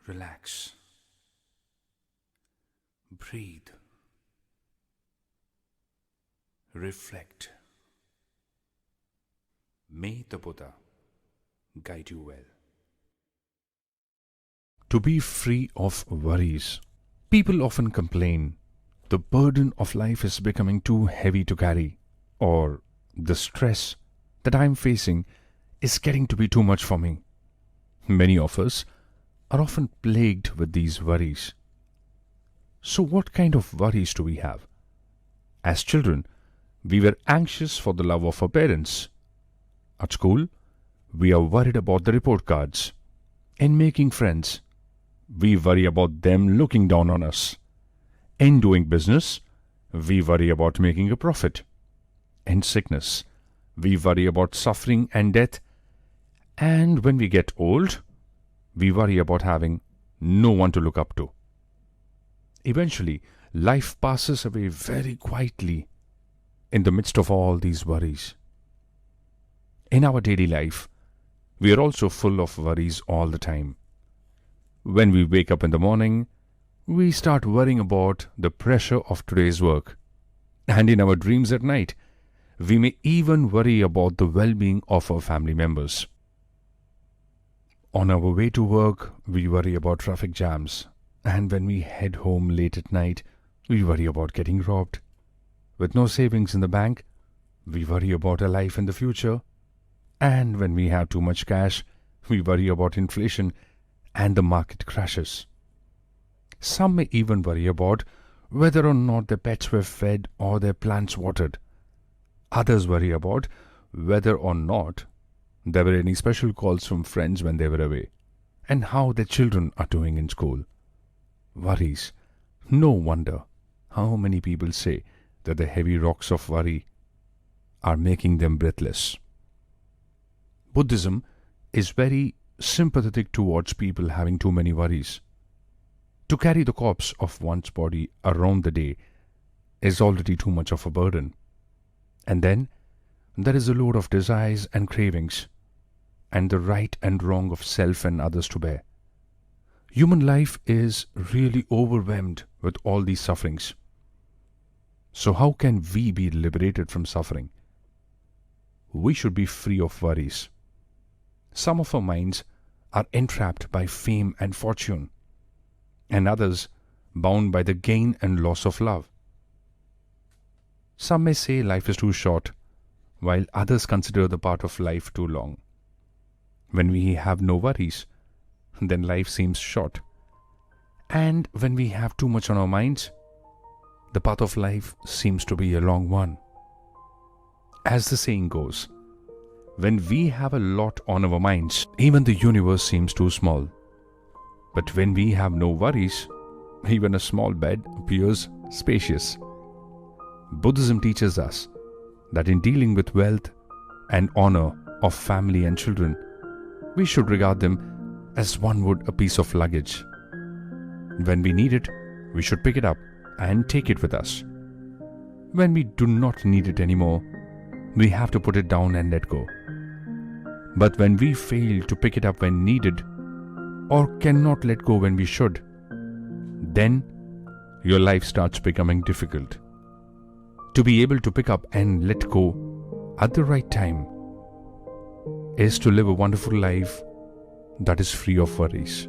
Relax. Breathe. Reflect. May the Buddha guide you well. To be free of worries. People often complain the burden of life is becoming too heavy to carry, or the stress that I am facing is getting to be too much for me. Many of us are often plagued with these worries. So, what kind of worries do we have? As children, we were anxious for the love of our parents. At school, we are worried about the report cards. In making friends, we worry about them looking down on us. In doing business, we worry about making a profit. In sickness, we worry about suffering and death. And when we get old, we worry about having no one to look up to. Eventually, life passes away very quietly in the midst of all these worries. In our daily life, we are also full of worries all the time. When we wake up in the morning, we start worrying about the pressure of today's work. And in our dreams at night, we may even worry about the well-being of our family members. On our way to work, we worry about traffic jams. And when we head home late at night, we worry about getting robbed. With no savings in the bank, we worry about a life in the future. And when we have too much cash, we worry about inflation and the market crashes. Some may even worry about whether or not their pets were fed or their plants watered. Others worry about whether or not there were any special calls from friends when they were away, and how their children are doing in school. Worries. No wonder how many people say that the heavy rocks of worry are making them breathless. Buddhism is very sympathetic towards people having too many worries. To carry the corpse of one's body around the day is already too much of a burden. And then there is a load of desires and cravings, and the right and wrong of self and others to bear. Human life is really overwhelmed with all these sufferings. So how can we be liberated from suffering? We should be free of worries. Some of our minds are entrapped by fame and fortune, and others bound by the gain and loss of love. Some may say life is too short, while others consider the part of life too long. When we have no worries, then life seems short. And when we have too much on our minds, the path of life seems to be a long one. As the saying goes, when we have a lot on our minds, even the universe seems too small. But when we have no worries, even a small bed appears spacious. Buddhism teaches us that in dealing with wealth and honor of family and children, we should regard them as one would a piece of luggage. When we need it, we should pick it up and take it with us. When we do not need it anymore, we have to put it down and let go. But when we fail to pick it up when needed, or cannot let go when we should, then your life starts becoming difficult. To be able to pick up and let go at the right time is to live a wonderful life that is free of worries.